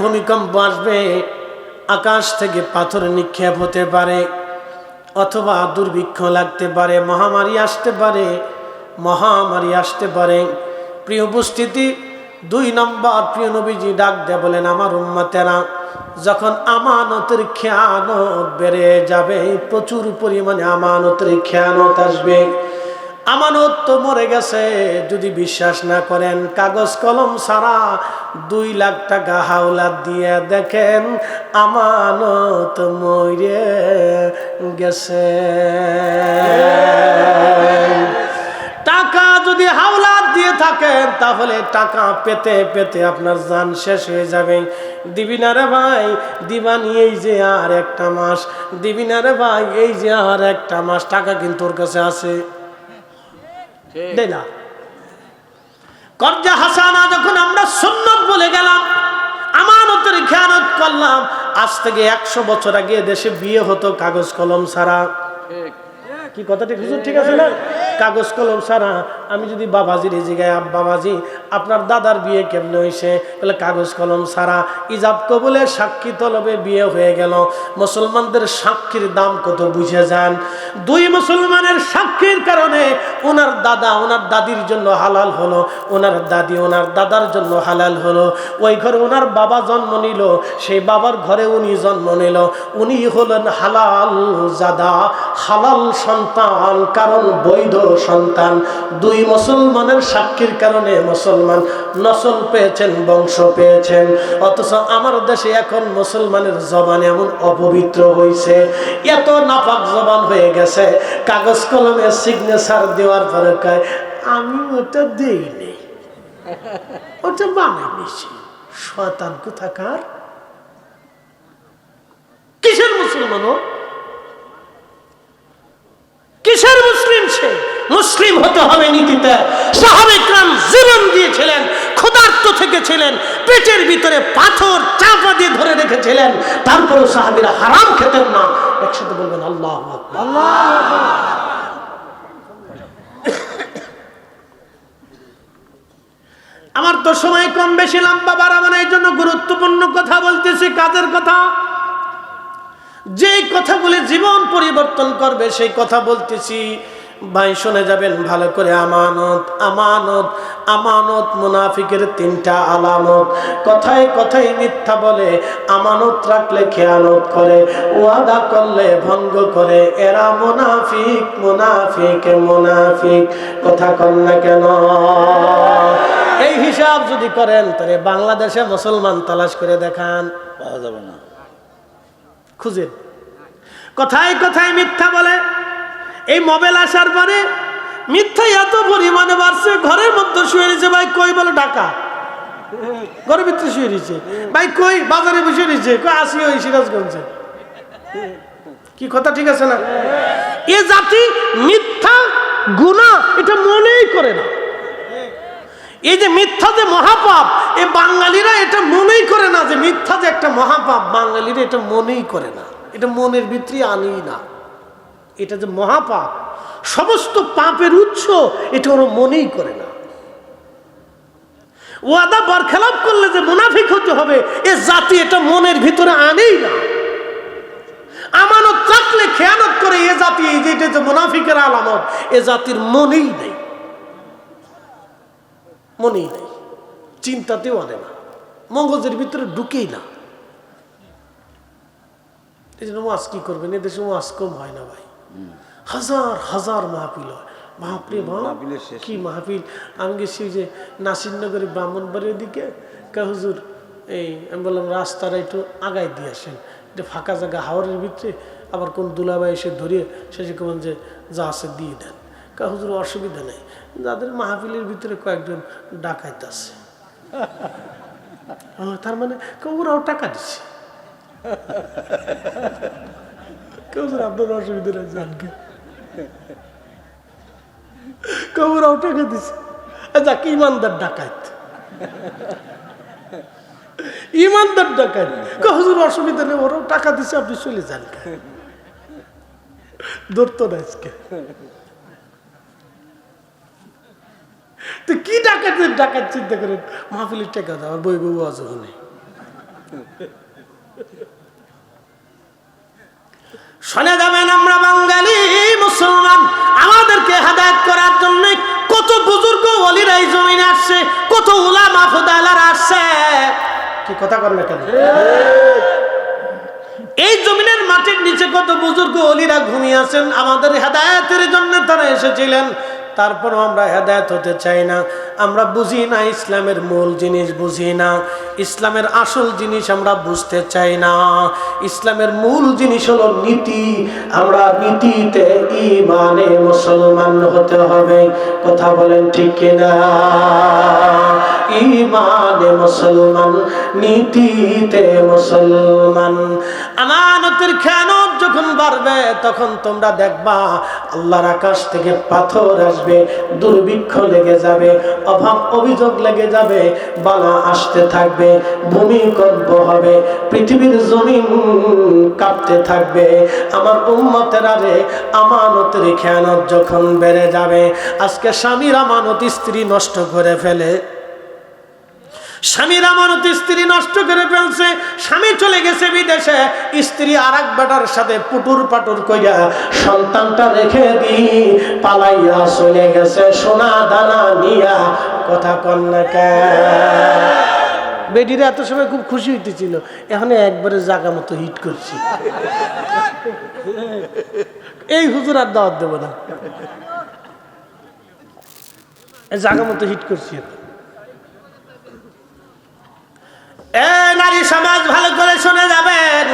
ভূমিকম্প আসবে, আকাশ থেকে পাথর নিক্ষেপ হতে পারে, অথবা দুর্ভিক্ষ লাগতে পারে, মহামারী আসতে পারে। প্রিয় উপস্থিতি, 2 নম্বর প্রিয় নবীজি ডাক দিয়ে বলেন, আমার উম্মতেরা, যখন আমানতের খেয়ানত বেড়ে যাবে, প্রচুর পরিমাণে আমানতের খেয়ানত আসবে। আমানত তো মরে গেছে, যদি বিশ্বাস না করেন, কাগজ কলম ছাড়া 2 লাখ টাকা হাওলাত দিয়ে দেখেন, আমানত মরে গেছে। টাকা যদি হাওলাত দিয়ে থাকেন, তাহলে টাকা পেতে পেতে আপনার জান শেষ হয়ে যাবে। দিবি না রে ভাই, দিবানি এই যে আর 1টা মাস, দিবি না রে ভাই এই যে আর 1টা মাস, টাকা কিন্তু ওর কাছে আছে, দেয় না। কর্জা হাসানা যখন আমরা সুন্নত বলে গেলাম, আমানতের খেয়ানত করলাম, আজ থেকে 100 বছর আগে দেশে বিয়ে হতো কাগজ কলম ছাড়া। কি কথাটি হুজুর ঠিক আছে না? কাগজ কলম ছাড়া। আমি যদি বাবাজির এই জায়গায়, বাবাজি আপনার দাদার বিয়ে কেমনে হয়েছে, বলে কাগজ কলম ছাড়া, ইজাব কবুলে সাক্ষী তলবে বিয়ে হয়ে গেল। মুসলমানদের সাক্ষীর দাম কত বুঝে যান। 2 মুসলমানের সাক্ষীর কারণে ওনার দাদা ওনার দাদির জন্য হালাল হলো, ওনার দাদি ওনার দাদার জন্য হালাল হলো। ওই ঘরে ওনার বাবা জন্ম নিল, সেই বাবার ঘরে উনি জন্ম নিল, উনি হলেন হালাল জাদা, হালাল সন্তান, কারণ বৈধ সন্তান। 2 মুসলমানের সাক্ষীর কারণে মুসলমান নসল পেয়েছেন, বংশ পেয়েছেন। অথচ আমার দেশে এখন মুসলমানের জবান এমন অপবিত্র হয়েছে, এত নাপাক জবান হয়ে গেছে, কাগজ কলমে সিগনেচার দেওয়ার পরে কয় আমি ওটা দেইনি, ওটা বানাই নিছি। শয়তান কোথাকার! কিসের মুসলমান ও? কিসের মুসলিম সে? মুসলিম হতে হবে নীতিতে। সাহাবে کرام জীবন দিয়েছিলেন, ক্ষুধার্ত থেকেছিলেন, পেটের ভিতরে পাথর চাপা দিয়ে ধরে রেখেছিলেন, তারপরে সাহাবীরা হারাম খেতেন না। একসাথে বলবেন আল্লাহু আকবার। আমার তো সময় কম, বেশি লম্বা বাড়াবো না, এই জন্য গুরুত্বপূর্ণ কথা বলতেছি, কাজের কথা। যে কথাগুলি জীবন পরিবর্তন করবে সেই কথা বলতেছি। ভাই শুনে যাবেন ভালো করে। আমানত, আমানত, আমানত মুনাফিকের 3টা আলামত। কথায় কথায় মিথ্যা বলে, আমানত রাখলে খেয়ানত করে, ওয়াদা করলে ভঙ্গ করে। এরা মুনাফিক, মুনাফিক, মুনাফিক। কথা কন না কেন? এই হিসাব যদি করেন, তাহলে বাংলাদেশে মুসলমান তালাশ করে দেখান, পাওয়া যাবে না। খুঁজেন। কথায় কথায় মিথ্যা বলে। এই মোবাইল আসার পরে মিথ্যা এত পরিমাণে বাড়ছে, ঘরের মধ্যে শুয়ে রয়েছে। ভাই কই? বলে ঢাকা। ঘরের ভিতরে শুয়ে রয়েছে। ভাই কই? বাজারে বসে রয়েছে। কই? আসি ওই সিরাজগঞ্জে। কি কথা ঠিক আছে না? এ জাতি মিথ্যা গুনাহ এটা মনেই করে না। এই যে মিথ্যা যে মহাপাপ, এ বাঙালিরা এটা মনেই করে না যে মিথ্যা যে একটা মহাপাপ। বাঙালিরা এটা মনেই করে না, এটা মনের ভিতরে আনেই না। এটা যে মহাপাপ, সমস্ত পাপের উৎস, এটা ওরা মনেই করে না। ওয়াদা বরখেলাপ করলে যে মুনাফিক হতে হবে, এ জাতি এটা মনের ভিতরে আনেই না। আমানত রাখলে খেয়ানত করে এ জাতি, এই যে এটা যে মুনাফিকের আলামত, এ জাতির মনেই নেই, মনেই নেই, চিন্তাতেও আনে না, মগজের ভিতরে ঢুকেই না। এই জন্য ওয়াজ কি করবেন? এদেশে ওয়াজ কম হয় না ভাই, হাজার হাজার মাহফিল হয়। বাপরে বাপ, কি মাহফিল! আমি গেছি যে নাসিরনগরে ব্রাহ্মণবাড়ির দিকে, হুজুর এই আমি বললাম রাস্তাটা একটু আগায় দিয়ে আসেন, এটা ফাঁকা জায়গা, হাওড়ের ভিতরে, আবার কোন দুলাভাই এসে ধরিয়ে শেষে কেমন যে যা আছে দিয়ে দেন। হুজুর অসুবিধা নেই, যাদের মাহফিলের ভিতরে কয়েকজন ডাকাইতে আছে। তার মানে ওরাও টাকা দিচ্ছে। আপনার অসুবিধা নেই, জানকে ওরাও টাকা দিচ্ছে। যাক, ইমানদার ডাকাইত, ইমানদার ডাকাইত। হুজুর অসুবিধা নেই, ওরাও টাকা দিচ্ছে, আপনি চলে যান। ধরতো না আজকে। তো কি ডাকাত ডাকাত চিন্তা করেন, মাহফিলের টাকা দেওয়ার বই বউ আছে ওখানে, শুনে যাবেন, আমরা বাঙালি মুসলমান, আমাদেরকে হেদায়েত করার জন্য কত বুজুর্গ ওলিরা এই জমিনে আসছে, কত উলামা ফুদালারা আসছে। কি কথা কর না কেন? এই জমিনের মাটির নিচে কত বুজুর্গ ওলিরা ঘুমিয়ে আছেন, আমাদের হেদায়েতের জন্য তারা এসেছিলেন। তারপরও আমরা হেদায়েত হতে চাই না, আমরা বুঝি না ইসলামের মূল জিনিস, বুঝি না ইসলামের আসল জিনিস, আমরা বুঝতে চাই না। ইসলামের মূল জিনিস হলো নীতি, আমরা নীতিতে ঈমানে মুসলমান হতে হবে। কথা বলেন ঠিক কিনা? ঈমানে মুসলমান, নীতিতে মুসলমান। আমানতের খেয়ানত যখন বাড়বে তখন তোমরা দেখবা আল্লাহর আকাশ থেকে পাথর আসবে, দুর্ভিক্ষ লেগে যাবে, অভাব অভিযোগ লেগে যাবে, বালা আসতে থাকবে, ভূমিকম্প হবে, পৃথিবীর জমিন কাঁপতে থাকবে। আমার উম্মতেরা রে, আমানতের খেয়ানত যখন বেড়ে যাবে, আজকে স্বামীর আমানত স্ত্রী নষ্ট করে ফেলে, স্বামীর আমানত স্ত্রী নষ্ট করে ফেলছে। স্বামী চলে গেছে বিদেশে, স্ত্রী আরেক বেটার সাথে পুটুর পাটুর কইরা সন্তানটা রেখে দি পালাইয়া চলে গেছে সোনা দানা নিয়া। কথা কন না কে? বেডিরা এত সময় খুব খুশি হইতেছিল, এখন একবারে জায়গা মতো হিট করছি। এই হুজুর আর দাওয়াত দেব না, জায়গা মতো হিট করছি। নারী সমাজ ভালো করে শুনে যাবেন,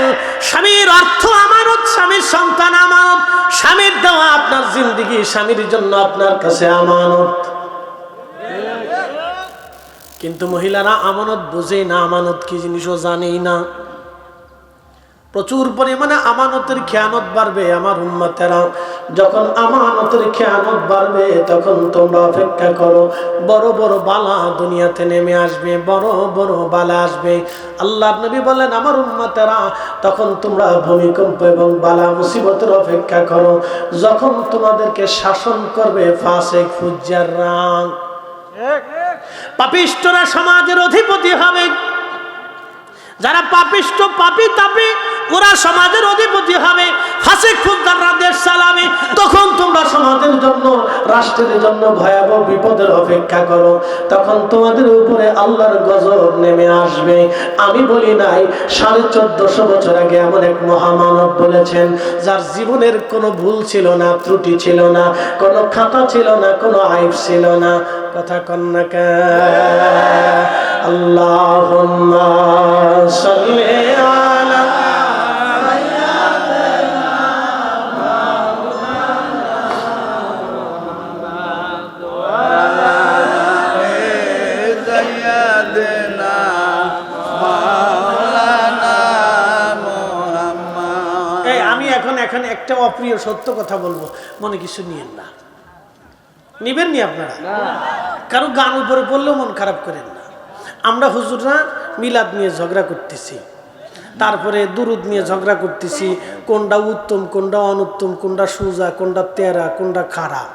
স্বামীর অর্থ আমানত, স্বামীর সন্তান আমানত, স্বামীর দেওয়া আপনার জিন্দেগি স্বামীর জন্য আপনার কাছে আমানত। কিন্তু মহিলারা আমানত বোঝে না, আমানত কি জিনিসও জানেই না। প্রচুর পরিমাণে আমানতের খেয়ানত বাড়বে আমার উম্মতেরা। যখন আমানতের খেয়ানত বাড়বে তখন তোমরা অপেক্ষা করো, বড় বড় বালা দুনিয়াতে নেমে আসবে, বড় বড় বালা আসবে। আল্লাহর নবী বলেন, আমার উম্মতেরা তখন তোমরা ভূমিকম্প এবং বালা মুসিবতের অপেক্ষা করো, যখন তোমাদেরকে শাসন করবে ফাসিক ফুজ্জাররা, পাপিষ্ঠরা সমাজের অধিপতি হবে। যারা পাপিষ্ঠ, পাপী তাপী, ওরা সমাজের অধিপতি হবে, ফাসিক ফুজ্জাররা দেশ চালাবে। তখন তোমরা সমাজের জন্য, রাষ্ট্রের জন্য ভয়াবহ বিপদের অপেক্ষা করো, তখন তোমাদের উপরে আল্লাহর গজব নেমে আসবে। আমি বলি নাই, 1450 বছর আগে এমন এক মহামানব বলেছেন, যার জীবনের কোনো ভুল ছিল না, ত্রুটি ছিল না, কোনো খাতা ছিল না, কোনো আইব ছিল না। কথা কন না কে? আল্লাহুম্মা সাল্লি আলা এখন একটা অপ্রিয় সত্য কথা বলবো, মনে কিছু নিয়েন না, নিবেন নি আপনারা? কারো গান উপরে পড়লেও মন খারাপ করেন না। আমরা হুজুররা মিলাদ নিয়ে ঝগড়া করতেছি, তারপরে দুরুদ নিয়ে ঝগড়া করতেছি, কোনটা উত্তম কোনটা অনুত্তম, কোনটা সুজা কোনটা তেরা কোনটা খারাপ,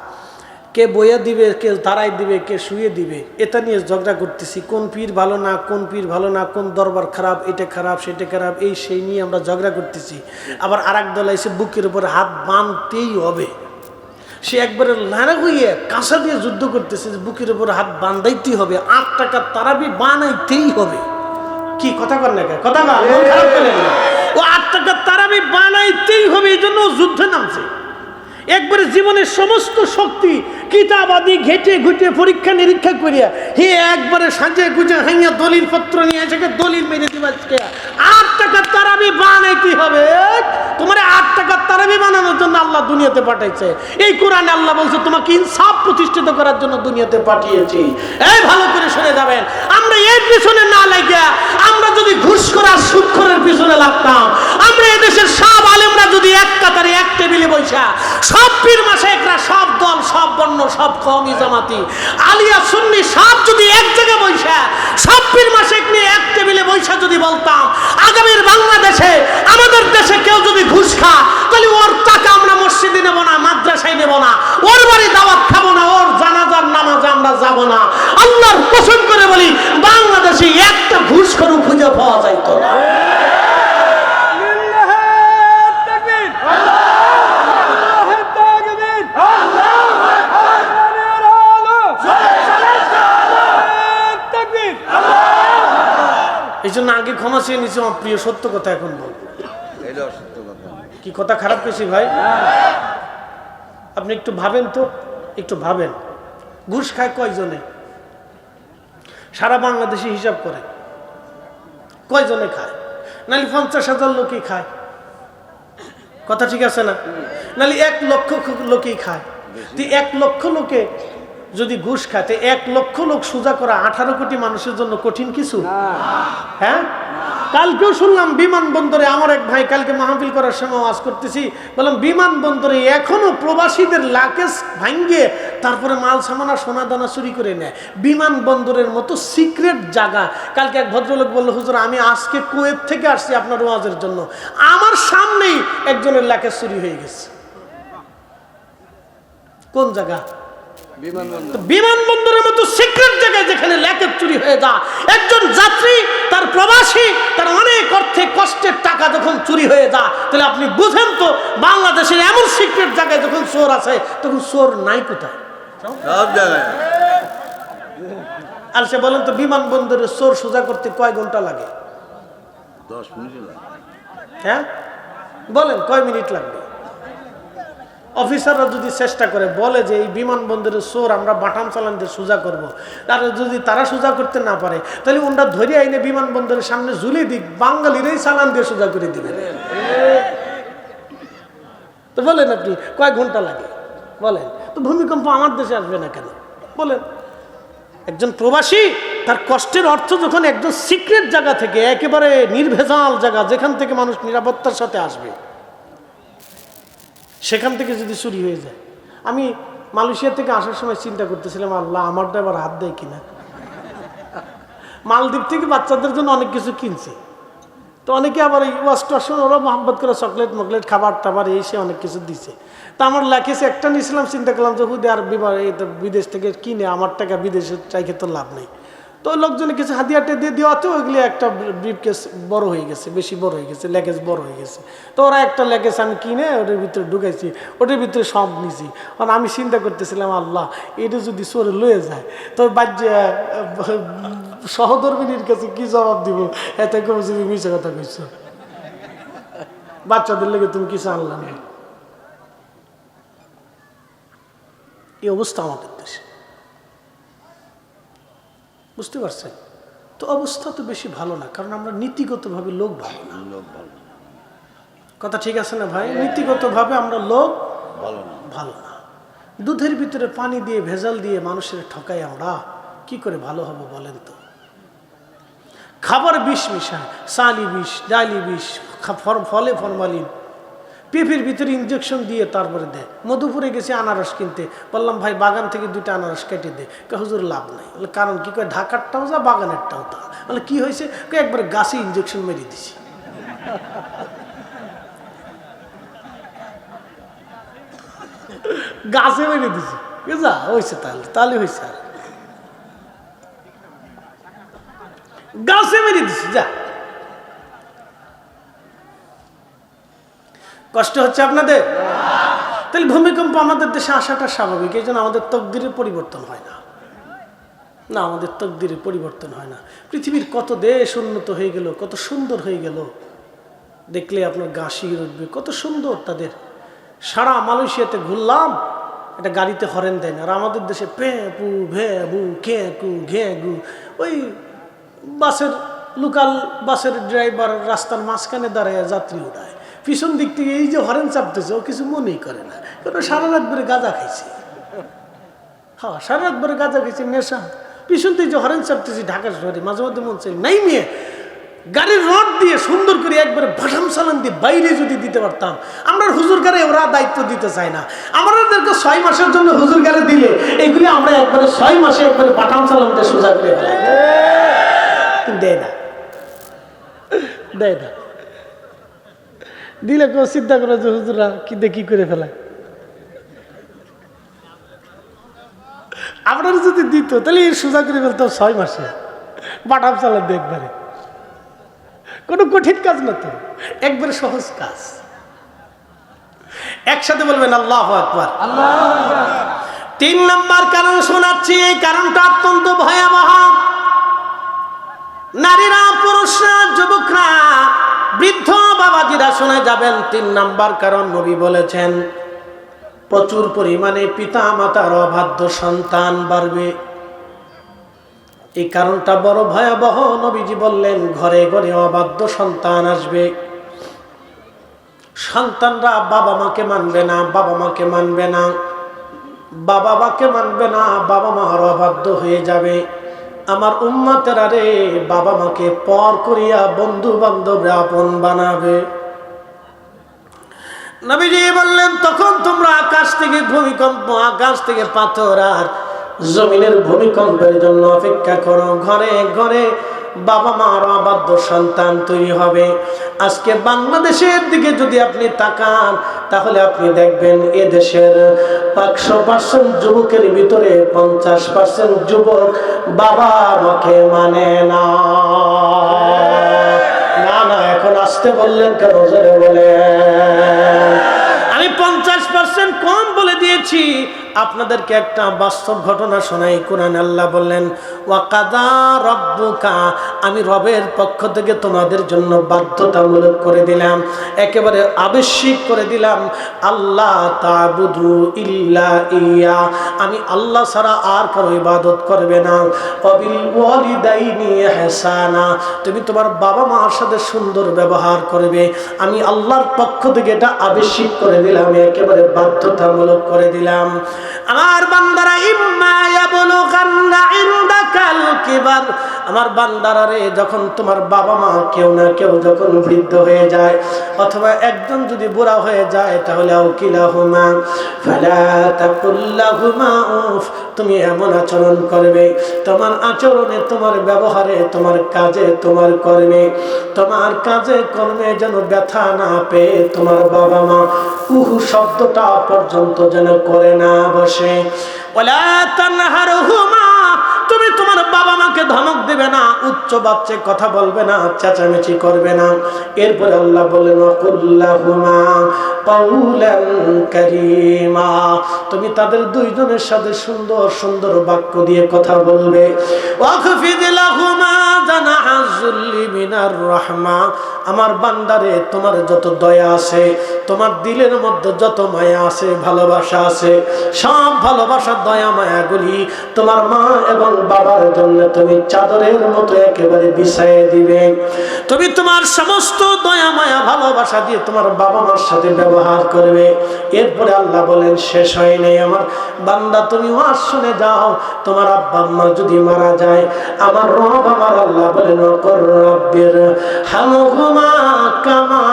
কে বইয়া দিবে, কে দাঁড়াই দিবে, কে শুয়ে দিবে, এটা নিয়ে ঝগড়া করতেছি। কোন পীর ভালো না, কোন পীর ভালো না, কোন দরবার খারাপ, এটা খারাপ সেটা খারাপ, এই সেই নিয়ে আমরা ঝগড়া করতেছি। আবার আরেক দল এসে বুকের উপরে হাত বাঁধতেই হবে, সে একবারে লাড়া হইয়ে কাঁসা দিয়ে যুদ্ধ করতেছে, বুকের উপরে হাত বাঁধাইতেই হবে, 8 টাকার তারাবি বানাইতেই হবে। কি কথা কর না? কথা খারাপ করেন না। ও 8 টাকার তারাবি বানাইতেই হবে, এই জন্য যুদ্ধে নামছে। একবারে জীবনের সমস্ত শক্তি কিতাবাদি ঘেটে ঘুটে পরীক্ষা নিরীক্ষা করিয়া হে একবারে সাজে গুজে হাইয়া দলিল পত্র নিয়ে এসে দলিল মেরে দিবা। 8 টাকার তারাবি বানাইতে হবে। তোমার 8 টাকার তারাবি বানানোর জন্য আল্লাহ দুনিয়াতে পাঠাইছে। এই কোরআনে আল্লাহ বলছে তোমাকে ইনসাফ প্রতিষ্ঠিত করার জন্য দুনিয়াতে পাঠিয়েছি। এই ভালো করে শুনে যাবেন, আমরা এর পিছনে না লাগিয়া আমরা যদি ঘুষখোর সুদখোরের পিছনে লাগতাম, আমরা এদেশের সব আলেমরা যদি এক কাতারে এক টেবিলে বসা, সব পীর মাশায়েখরা, সব দল, সব বর্ণ, সব কওমি জামাতি, আলিয়া সুন্নি সব যদি এক জায়গায় বসা, সব পীর মাশায়েখ নিয়ে এক টেবিলে বসা যদি বলতাম আগামীর বাংলাদেশে আমাদের দেশে কেউ যদি ঘুষ খা, তাহলে ওর টাকা আমরা মসজিদে নেব না, মাদ্রাসায় নেব না, ওর বাড়ি দাওয়াত খাবো না, ওর জানাজার নামাজে আমরা যাব না। আল্লাহর কসম করে বলি বাংলাদেশে একটা ঘুষখোর খুঁজে পাওয়া যাইতো না। এই জন্য আগে ক্ষমা চেয়ে নিচ্ছে আমার প্রিয়, সত্য কথা এখন বল। কি কথা খারাপ পেয়েছি ভাই? আপনি একটু ভাবেন তো, একটু ভাবেন, ঘুষ খায় কয়জনে? সারা বাংলাদেশে হিসাব করে কয়জনে খায়? নাহলে 50,000 লোকই খায়, কথা ঠিক আছে না? নাহলে 1 লক্ষ লোকই খায়। 1 লক্ষ লোকে যদি ঘুষ খায়, 1 লক্ষ লোক সোজা করা 18 কোটি মানুষের জন্য কঠিন কিছু? হ্যাঁ, কালকেও শুনলাম বিমানবন্দরে আমার এক ভাই, কালকে মাহফিল করার সময় ওয়াজ করতেছি, বললাম বিমানবন্দরে এখনো প্রবাসীদের লাকেজ ভাঙ্গে তারপরে মাল সামানা সোনা দানা চুরি করে নেয়। বিমানবন্দরের মতো সিক্রেট জায়গা। কালকে এক ভদ্রলোক বললো, হুজুর আমি আজকে কুয়েত থেকে আসছি আপনার ওয়াজের জন্য, আমার সামনেই একজনের লাকেজ চুরি হয়ে গেছে। কোন জায়গা? বিমানবন্দরের মতো সিক্রেট জায়গায় যেখানে ল্যাকেজ চুরি হয়ে যায়, একজন যাত্রী তার প্রবাসী তার অনেক অর্থে কষ্টের টাকা যখন চুরি হয়ে যায়, তাহলে আপনি বুঝেন তো বাংলাদেশের এমন সিক্রেট জায়গায় যখন চোর আছে তখন চোর নাই কোথায়? সব জায়গায়। আর সে বলেন তো বিমানবন্দরে চোর সোজা করতে কয় ঘন্টা লাগে? 10 মিনিট লাগে। হ্যাঁ বলেন কয় মিনিট লাগবে? অফিসাররা যদি চেষ্টা করে বলে যে এই বিমানবন্দরের চোর আমরা বাটাম চালান দিয়ে সোজা করবো, তারা যদি সোজা করতে না পারে তাহলে ওনারা ধরে আইনে বিমানবন্দরের সামনে ঝুলিয়ে দিক, বাঙালিরাই চালান দিয়ে সোজা করে দিবে। তো বলেন আপনি কয় ঘন্টা লাগে বলেন? তো ভূমিকম্প আমার দেশে আসবে না কেন বলেন? একজন প্রবাসী তার কষ্টের অর্থ যখন একজন সিক্রেট জায়গা থেকে, একেবারে নির্ভেজাল জায়গা যেখান থেকে মানুষ নিরাপত্তার সাথে আসবে, সেখান থেকে যদি চুরি হয়ে যায়। আমি মালয়েশিয়া থেকে আসার সময় চিন্তা করতেছিলাম, আল্লাহ আমারটা আবার হাত দেয় কিনা। মালদ্বীপ থেকে বাচ্চাদের জন্য অনেক কিছু কিনছে, তো অনেকে আবার এই ওয়াশটাশন ওরা মোহাম্মত করে চকলেট মকলেট খাবার টাবার এই সে অনেক কিছু দিছে। তা আমার লেখেছে একটা নিয়েছিলাম, চিন্তা করলাম যে হুদে আর বিদেশ থেকে কিনে আমার টাকা বিদেশে চাইকে তো লাভ নেই। তো লোকজনে কিছু হাতিয়াটা দিয়ে দেওয়াতে ওইগুলি একটা ব্রিফকেস বড় হয়ে গেছে, বেশি বড় হয়ে গেছে, লেগেজ বড় হয়ে গেছে। তো ওরা একটা লেগেজ আমি কিনে ওটার ভিতরে ঢুকাইছি, ওটার ভিতরে সব নিছি। কারণ আমি চিন্তা করতেছিলাম আল্লাহ এটা যদি চোরে লয়ে যায় তো সহধর্মিনীর কাছে কি জবাব দিব? এত করে যদি মিশে কথা কইছ, বাচ্চাদের লেগে তুমি কিছু আনলা না। এই অবস্থা আমাদের দেশে, বুঝতে পারছেন তো? অবস্থা তো বেশি ভালো না, কারণ আমরা নীতিগতভাবে লোক ভালো না। কথা ঠিক আছে না ভাই? নীতিগতভাবে আমরা লোক ভালো না। দুধের ভিতরে পানি দিয়ে ভেজাল দিয়ে মানুষের ঠকাই আমরা, কি করে ভালো হবো বলেন তো? খাবার বিষ মিশায়, চালি বিষ, ডালি বিষ, ফলে ফরমালিন, পেঁপের ভিতরে ইঞ্জেকশন দিয়ে তারপরে দেয়। মধুপুরে গেছে আনারস কিনতে, বললাম ভাই বাগান থেকে 2টা আনারস কেটে দে। হুজুর লাভ নাই। কারণ কি করে? ঢাকারটাও যা বাগানেরটাও তা। বলে কি হয়েছে? একবার গাছে ইঞ্জেকশন মেরে দিছি। গাছে মেরে দিছি, যা হয়েছে তাহলে হয়েছে, আর গাছে মেরে দিছি যা। কষ্ট হচ্ছে আপনাদের? তাহলে ভূমিকম্প আমাদের দেশে আসাটা স্বাভাবিক, এই জন্য আমাদের তকদিরের পরিবর্তন হয় না। না, আমাদের তকদিরের পরিবর্তন হয় না। পৃথিবীর কত দেশ উন্নত হয়ে গেল, কত সুন্দর হয়ে গেল, দেখলে আপনার গা শিহরে উঠবে, কত সুন্দর তাদের। সারা মালয়েশিয়াতে ঘুরলাম, এটা গাড়িতে হরেন দেয় না। আর আমাদের দেশে পে পু ভে বু কে কু ঘে গু, ওই বাসের লোকাল বাসের ড্রাইভার রাস্তার মাঝখানে দাঁড়ায় যাত্রী উঠায়, পিছন দিক থেকে এই যে হরেন চাপতেছে ও কিছু মনেই করে না, কারণ সারা রাত ভরে গাঁজা খাইছে। হ্যাঁ, সারা রাত ভরে গাঁজা খাইছে, নেশা। পিছন থেকে যে হরেন চাপতেছি ঢাকার শহরে, মাঝে মধ্যে মন চাই নাই মেয়ে গাড়ির রড দিয়ে সুন্দর করে একবারে ভাসাম সালান দিয়ে বাইরে যদি দিতে পারতাম। আমরা হুজুর গাড়ি ওরা দায়িত্ব দিতে চাই না, আমাদেরকে 6 মাসের জন্য হুজুর গাড়ি দিলে এইগুলি আমরা একবারে 6 মাসে একবারে পাঠাম সালাম দিয়ে সোজা করে ফেলাই। দেয় না, দেয় না। দিলে কেউ চিন্তা করে যে হুজুরা কি দেখি করে ফেলায়। আপনারা যদি দিত তো তাহলে সোজা করে বলতো 6 মাসে বাটাম চালান একবারে, কোনো কঠিন কাজ না তো, একবারে সহজ কাজ। একসাথে বলবেন আল্লাহু আকবার। 3 নম্বর কারণ শোনাচ্ছি, এই কারণটা অত্যন্ত ভয়াবহ। নারীরা, পুরুষরা, যুবকরা, বৃদ্ধ বাবাজিরা শুনে যাবেন। 3 নম্বর কারণ নবী বলেছেন, প্রচুর পরিমাণে পিতা মাতার অবাধ্য সন্তান বাড়বে। এই কারণটা বড় ভয়াবহ। নবীজি বললেন, ঘরে ঘরে অবাধ্য সন্তান আসবে। সন্তানরা বাবা মাকে মানবে না, বাবা মাকে মানবে না, বাবা মাকে মানবে না, বাবা মার অবাধ্য হয়ে যাবে। আমার উম্মতেরা রে, বাবা মাকে পর করিয়া বন্ধু বান্ধবরা আপন বানাবে। নবীজি বললেন, তখন তোমরা আকাশ থেকে ভূমিকম্প, আকাশ থেকে পাথর আর জমিনের ভূমিকম্পের জন্য অপেক্ষা করো। ঘরে ঘরে বাবা মার অবাধ্য সন্তান তৈরি হবে। আজকে বাংলাদেশের দিকে যদি আপনি তাকান, তাহলে আপনি দেখবেন এ দেশের 100% যুবকের ভিতরে 50% যুবক বাবা মাকে মানে না। না না, এখন আসতে বললেন কেন? জোরে বলেন। আমি 50% কম বলে দিয়েছি। আপনাদেরকে একটা বাস্তব ঘটনা শোনাই। কোরআনে আল্লাহ বললেন, ওয়াকাদা রব্বুকা, আমি রবের পক্ষ থেকে তোমাদের জন্য বাধ্যতামূলক করে দিলাম, একেবারে আবশ্যিক করে দিলাম, আল্লাহ তা'বুদু ইল্লা ইয়া, আমি আল্লাহ ছাড়া আর কারো ইবাদত করবে না। ওয়াবিল ওয়ালিদাইনি ইহসানা, তুমি তোমার বাবা মার সাথে সুন্দর ব্যবহার করবে। আমি আল্লাহর পক্ষ থেকে এটা আবশ্যিক করে দিলাম, একেবারে বাধ্যতামূলক করে দিলাম। আমার বান্দারা, ইম্মা ইয়াবলুগান্না ইনদাকাল কিবার, আমার বান্দারা রে, যখন তোমার বাবা মা কেউ না কেউ যখন বৃদ্ধ হয়ে যায়, অথবা একজন যদি বুড়া হয়ে যায়, তাহলে আউকিলাহুমা ফালা তাকুল্লাহুমা উফ, তুমি এমন আচরণ করবে, তোমার আচরণে, তোমার ব্যবহারে, তোমার কাজে, তোমার কর্মে, তোমার কাজে কর্মে যেন ব্যথা না পেয়ে তোমার বাবা মা উহু শব্দটা পর্যন্ত যেন করে না বসে। ওয়ালা তানহারহুমা, তুমি তোমার বাবা মাকে ধমক দেবে না, উচ্চ বাচ্চে কথা বলবে না, চেঁচামেচি করবে না। এরপরে আল্লাহ বলেন, ওয়াকুল্লাহুমা কাউলান কারীমা, তুমি তাদের দুইজনের সাথে সুন্দর সুন্দর বাক্য দিয়ে কথা বলবে। ওয়াখফিদ লাহুমা জানাহা যুল্লি মিনার রাহমা, আমার বান্দারে, তোমার যত দয়া আছে, তোমার দিলের মধ্যে যত মায়া আছে, ভালোবাসা আছে, সব ভালোবাসা, দয়া, মায়াগুলি তোমার মা এবং বাবার জন্য তুমি চাদরের মতো একেবারে বিছাইয়ে দিবে। তুমি তোমার সমস্ত দয়া, মায়া, ভালোবাসা দিয়ে তোমার বাবা মার সাথে ব্যবহার করবে। এরপরে আল্লাহ বলেন, শেষ হয় নাই আমার বান্দা, তুমি ওয়াজ শুনে যাও। তোমার আব্বা আম্মা যদি মারা যায়, আমার রব, আমার আল্লাহ বলেন, ওয়াকুর রাব্বির হামহুমা কামা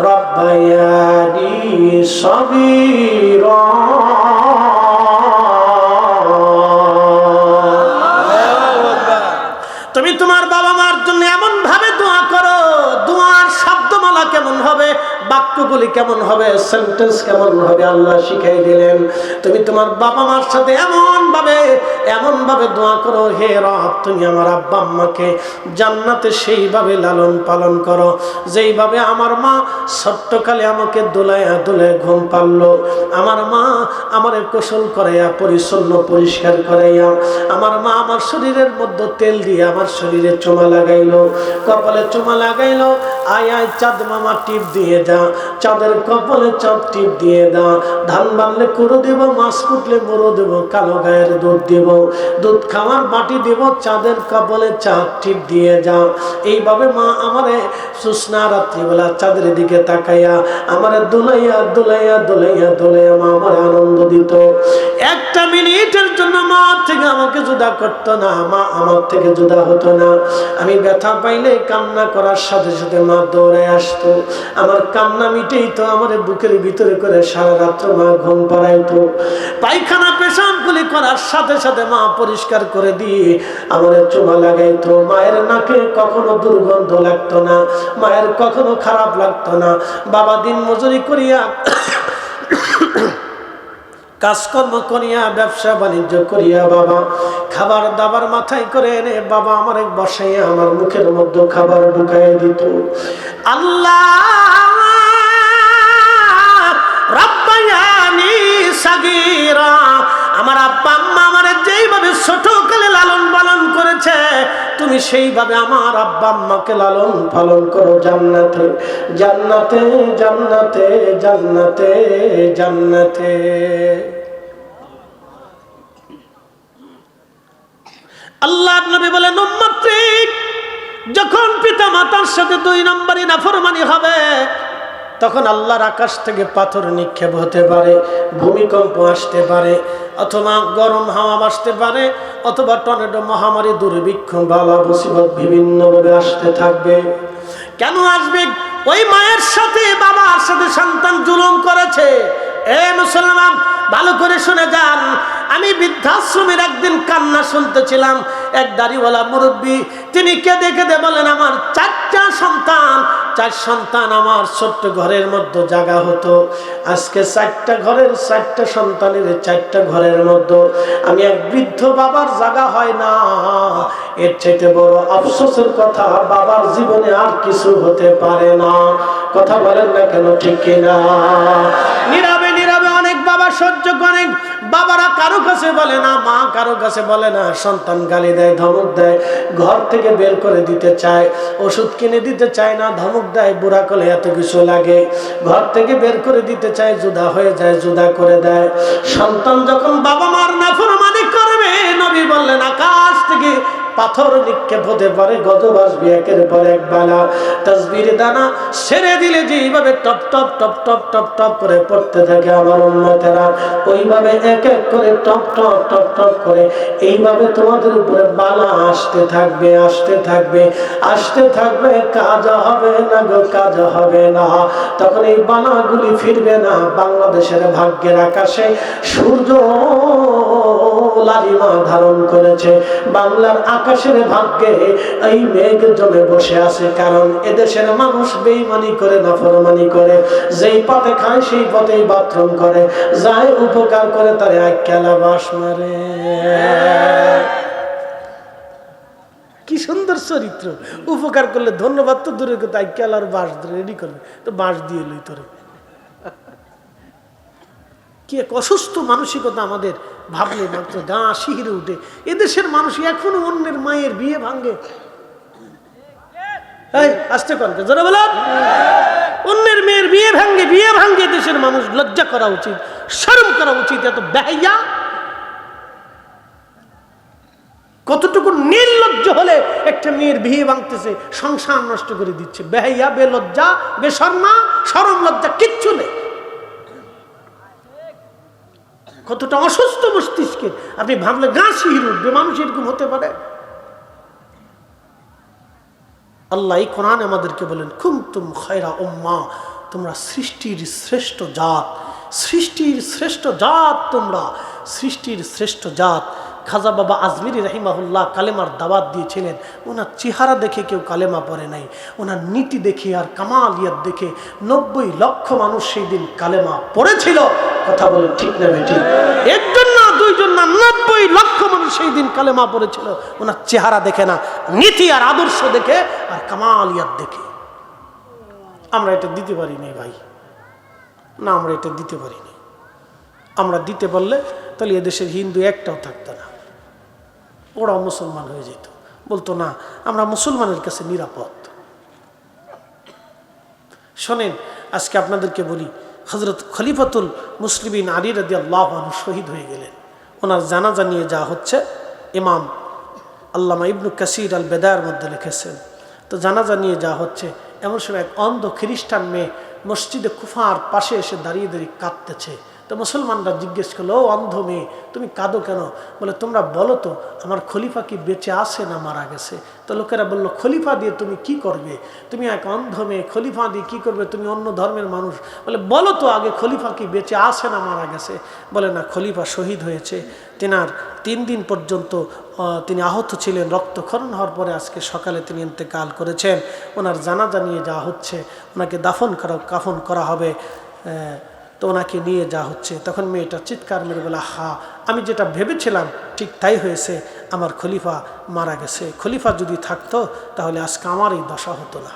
রাব্বায়ানি সগীরা। তুমি তোমার বাবা মার জন্য এমন ভাবে দোয়া করো, দোয়ার শব্দমালা কেমন হবে, বাক্যগুলি কেমন হবে, সেন্টেন্স কেমন হবে, আল্লাহ শিখাই দিলেন। তুমি তোমার বাবা মার সাথে এমন ভাবে দোয়া করো, হে রব, তুমি আমার আব্বা আম্মাকে জান্নাতে সেইভাবে লালন পালন করো, যেইভাবে আমার মা ছোট্টকালে আমাকে দোলাইয়া দোলাইয়া ঘুম পাড়লো, আমার মা আমার গোসল করাইয়া পরিচ্ছন্ন পরিষ্কার করাইয়া, আমার মা আমার শরীরের মধ্যে তেল দিয়ে আমার শরীরে চুমা লাগাইলো, কপালে চুমা লাগাইলো, আয় আয় চাঁদ মামা টিপ দিয়ে যা, চাঁদের কপালে চাঁদ টিপ দিয়ে দা, ধান বানলে কুড়ো দেব, মাছ কুটলে মুড়ো দেব, কালো গায়ের দুধ দেব, দুধ খাওয়ার বাটি দেব, চাঁদের কপালে চাঁদ টিপ দিয়ে যা। এইভাবে মা আমারে সুস্না রাত্রিবেলা চাঁদের দিকে তাকাইয়া আমারে দোলাইয়া দোলাইয়া দোলাইয়া দোলাইয়া মা আমার আনন্দ দিত। একটা মিনিটের জন্য মা থেকে আমাকে জুদা করতো না, মা আমার থেকে জুদা হতো না। আমি ব্যথা পাইলে কান্না করার সাথে সাথে মা দৌড়ে আসতো, আমার কান্না মিটেই তো আমার বুকের ভিতরে করে সারা রাত্র মা ঘুম পাড়াইতো। পায়খানা পেশাবগুলি করার সাথে সাথে মা পরিষ্কার করে দিয়ে আমার চুমা লাগাইতো। মায়ের নাকে কখনো দুর্গন্ধ লাগতো না, মায়ের কখনো খারাপ লাগতো না। বাবা দিন মজুরি করিয়া কাজকর্ম করিয়া ব্যবসা বাণিজ্য করিয়া বাবা খাবার দাবার মাথায় করে এনে বাবা আমার এক বসাইয়া আমার মুখের মধ্যে খাবার ঢুকাইয়া দিত। আল্লাহ রাব্বায়ানি সাগীরা, আমার আব্বা আম্মা আমার যেইভাবে ছোটকালে লালন পালন করেছে তুমি সেইভাবে আমার আব্বা আম্মাকে লালন পালন করো জান্নাতে জান্নাতে জান্নাতে জান্নাতে জান্নাতে। আল্লাহর নবী বলেন উম্মতী যখন পিতা মাতার সাথে 2 নম্বরই নাফরমানি হবে তখন আল্লাহর আকাশ থেকে পাথর নিক্ষেপ হতে পারে, ভূমিকম্প আসতে পারে, অথবা গরম হাওয়া আসতে পারে, অথবা টর্নেডো মহামারী দুর্ভিক্ষ বালা মুসিবত বিভিন্নভাবে আসতে থাকবে। কেন আসবে? ওই মায়ের সাথে বাবার সাথে সন্তান জুলুম করেছে। এ মুসলমান ভালো করে শুনে যান। আমি বৃদ্ধাশ্রমের একদিন কান্না শুনতেছিলাম। এক দাড়িওয়ালা মুরব্বী তিনি কেঁদে কেঁদে বলেন আমার 4টা সন্তান, 4 সন্তান আমার ছোট্ট ঘরের মধ্যে জায়গা হতো। আজকে 4টা ঘরের 4টা সন্তানের 4টা ঘরের মধ্যে আমি এক বৃদ্ধ বাবার জায়গা হয় না। এর চাইতে বড় আফসোসের কথা বাবার জীবনে আর কিছু হতে পারে না। কথা বলেন না কেন, ঠিক কিনা? নীরবে নীরবে অনেক বাবা সহ্য করেন, বাবারা কারো কাছে বলে না, মা কারো কাছে বলে না, সন্তান গালি দেয়, ধমক দেয়, ঘর থেকে বের করে দিতে চায়, ওষুধ কিনে দিতে চায় না, ধমক দেয়, বুড়া কলে এত কিছু লাগে, ঘর থেকে বের করে দিতে চায়, জুদা হয়ে যায়, জুদা করে দেয়। সন্তান যখন বাবা মার নাফরমানি করবে নবী বললেন আকাশ থেকে পাথর নিক্ষেপ হতে পারে, গজব আসবে একের পর এক বালা। তাসবির দানা ছেড়ে দিলে যেইভাবে top top top top top top করে পড়তে থাকে আমার উম্মতেরা, ওইভাবে এক এক করে টপ টপ টপ টপ করে এইভাবে তোমাদের উপরে বালা আসতে থাকবে, আসতে থাকবে, আসতে থাকবে। কাজ হবে না গো, কাজ হবে না। তখন এই বালাগুলি ফিরবে না। বাংলাদেশের ভাগ্যের আকাশে সূর্য লালিমা ধারণ করেছে, বাংলার আকাশের ভাগ্যে এই মেঘ জমে বসে আছে। কারণ এদেশের মানুষ বেঈমানি করে, নাফরমানি করে, যেই পথে খায় সেই পথেই বাথরুম করে, যায় উপকার করে তারে আইক্যালা বাস মারে। কি সুন্দর চরিত্র! উপকার করলে ধন্যবাদ তো দূরের কথা, আইক্যালার বাস রেডি করবে তো বাস দিয়ে লই তোরে। কি এক অসুস্থ মানসিকতা আমাদের, ভাবলে মাত্র গা শিহরে উঠে। এদেশের মানুষ এখনো অন্যের মায়ের বিয়ে ভাঙ্গে। আসতে কনকে জোরে বলো, অন্যের মেয়ের বিয়ে ভাঙ্গে, বিয়ে ভাঙ্গে দেশের মানুষ। লজ্জা করা উচিত, শরম করা উচিত। এত বেহাইয়া, কতটুকু নির্লজ্জ হলে একটা মেয়ের বিয়ে ভাঙতেছে, সংসার নষ্ট করে দিচ্ছে। বেহাইয়া, বেলজ্জা, বেশরমা, শরম লজ্জা কিচ্ছু নেই। কতটা অসুস্থ মস্তিষ্কে, আপনি ভাবলে গা শিহরে উঠবে। মানুষ এরকম হতে পারে? আল্লাহ এই কোরআনে আমাদেরকে বলেন কুনতুম খায়রা উম্মাহ, তোমরা সৃষ্টির শ্রেষ্ঠ জাত, সৃষ্টির শ্রেষ্ঠ জাত, তোমরা সৃষ্টির শ্রেষ্ঠ জাত। খাজা বাবা আজমিরি রাহিমাহুল্লাহ কালেমার দাওয়াত দিয়েছিলেন। ওনার চেহারা দেখে কেউ কালেমা পড়ে নাই, ওনার নীতি দেখে আর কামালিয়াত দেখে 90 লক্ষ মানুষ সেই দিন কালেমা পড়েছিল। কথা বলে ঠিক না বেটি? একজন না, দুইজন না, 90 লক্ষ মানুষ সেই দিন কালেমা পড়েছিল ওনার চেহারা দেখে না, নীতি আর আদর্শ দেখে আর কামালিয়াত দেখে। আমরা এটা দিতে পারিনি ভাই, না আমরা এটা দিতে পারিনি। আমরা দিতে পারলে তাহলে এদেশের হিন্দু একটাও থাকতো না, ওরাও মুসলমান হয়ে যেত। বলতো না আমরা মুসলমানের কাছে নিরাপদ। শোনেন, আজকে আপনাদেরকে বলি, হযরত খলিফাতুল মুসলিমিন আলী রাদিয়াল্লাহু আনহু শহীদ হয়ে গেলেন। ওনার জানাজা নিয়ে যা হচ্ছে, ইমাম আল্লামা ইবনু কাসির আল বেদায়ের মধ্যে লিখেছেন। তো জানাজা নিয়ে যা হচ্ছে, এমন সময় এক অন্ধ খ্রিস্টান মেয়ে মসজিদে কুফার পাশে এসে দাঁড়িয়ে দাঁড়িয়ে কাঁদতেছে। তো মুসলমানরা জিজ্ঞেস করলো, ও অন্ধ মেয়ে তুমি কাঁদো কেন? বলে তোমরা বলো তো আমার খলিফা কি বেঁচে আছে না মারা গেছে? তো লোকেরা বললো খলিফা দিয়ে তুমি কি করবে? তুমি এক অন্ধ মেয়ে, খলিফা দিয়ে কি করবে? তুমি অন্য ধর্মের মানুষ। বলে বলো তো আগে খলিফা কি বেঁচে আছে না মারা গেছে? বলে না, খলিফা শহীদ হয়েছে। তেনার 3 দিন পর্যন্ত তিনি আহত ছিলেন, রক্তক্ষরণ হওয়ার পরে আজকে সকালে তিনি ইন্তেকাল করেছেন। ওনার জানাজা নিয়ে যা হচ্ছে, ওনাকে কাফন করা হবে তো ওনাকে নিয়ে যা হচ্ছে, তখন মেয়েটা চিৎকার মেরে বলে, হা, আমি যেটা ভেবেছিলাম ঠিক তাই হয়েছে, আমার খলিফা মারা গেছে। খলিফা যদি থাকতো তাহলে আজকে আমার এই দশা হতো না।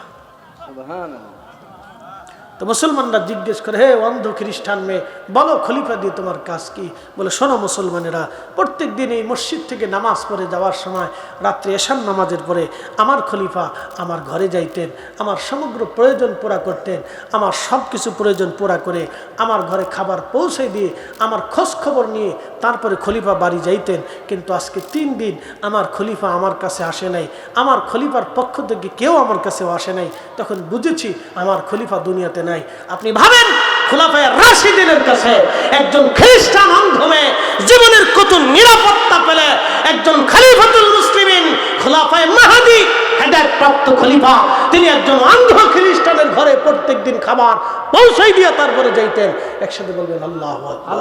তো মুসলমানরা জিজ্ঞেস করে, হে অন্ধ খ্রিস্টান মেয়ে, বলো খলিফা দিয়ে তোমার কাজ কি? বলে, শোনো মুসলমানেরা, প্রত্যেক দিন এই মসজিদ থেকে নামাজ পড়ে যাওয়ার সময় রাত্রে এশার নামাজের পরে আমার খলিফা আমার ঘরে যাইতেন, আমার সমগ্র প্রয়োজন পুরা করতেন, আমার সব কিছু প্রয়োজন পুরা করে আমার ঘরে খাবার পৌঁছে দিয়ে আমার খোঁজ খবর নিয়ে তারপরে খলিফা বাড়ি যাইতেন। কিন্তু আজকে 3 দিন আমার খলিফা আমার কাছে আসে নাই, আমার খলিফার পক্ষ থেকে কেউ আমার কাছেও আসে নাই। তখন বুঝেছি আমার খলিফা দুনিয়াতে নাই। আপনি ভাবেন খোলাফায়ে রাশিদিনের কাছে একজন খ্রিস্টান অন্ধ মেয়ে জীবনের কত নিরাপত্তা পেলে একজন খলিফাতুল মুসলিমিন খোলাফায়ে মাহদী হেদায়েতপ্রাপ্ত খলিফা, তিনি একজন অন্ধ খ্রিস্টানের ঘরে প্রত্যেকদিন খাবার পৌঁছাই দিয়ে তারপরে যাইতেন। একসাথে বলবেন আল্লাহু আকবার।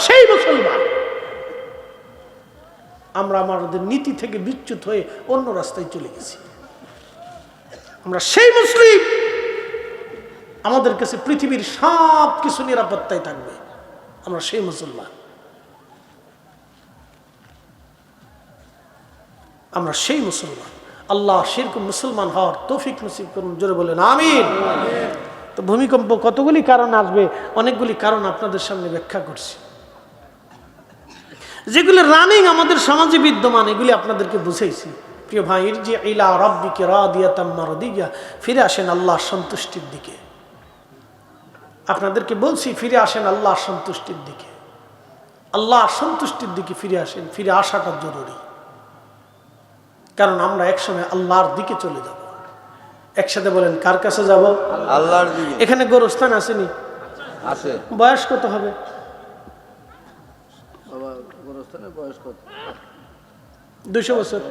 সেই মুসলমান আমরা আমাদের নীতি থেকে বিচ্যুত হয়ে অন্য রাস্তায় চলে গেছি। আমরা সেই মুসলিম, আমাদের কাছে পৃথিবীর সব কিছু নিরাপত্তায় থাকবে, আমরা সেই মুসলমান, আমরা সেই মুসলমান। আল্লাহ সেরকম মুসলমান হওয়ার তৌফিক নসিব করুন, জোরে বলেন আমিন। তো ভূমিকম্প কতগুলি কারণ আসবে, অনেকগুলি কারণ আপনাদের সামনে ব্যাখ্যা করছি, যেগুলি রানিং আমাদের সমাজে বিদ্যমান, এগুলি আপনাদেরকে বুঝাইছি। প্রিয় ভাই, ইরজি ইলা রাব্বিকা রাদিয়াতাম মারদিয়া, ফিরে আসেন আল্লাহর সন্তুষ্টির দিকে। আপনাদেরকে বলছি, ফিরে আসেন আল্লাহর সন্তুষ্টির দিকে, আল্লাহর সন্তুষ্টির দিকে ফিরে আসেন। ফিরে আসাটা জরুরি, কারণ আমরা একসময় আল্লাহর দিকে চলে যাব। একসাথে বলেন, কার কাছে যাব? আল্লাহর দিকে। এখানে গোরস্থান আসেনি? আছে। বয়স কত হবে? বাবা গোরস্থানের বয়স কত? 200 বছর।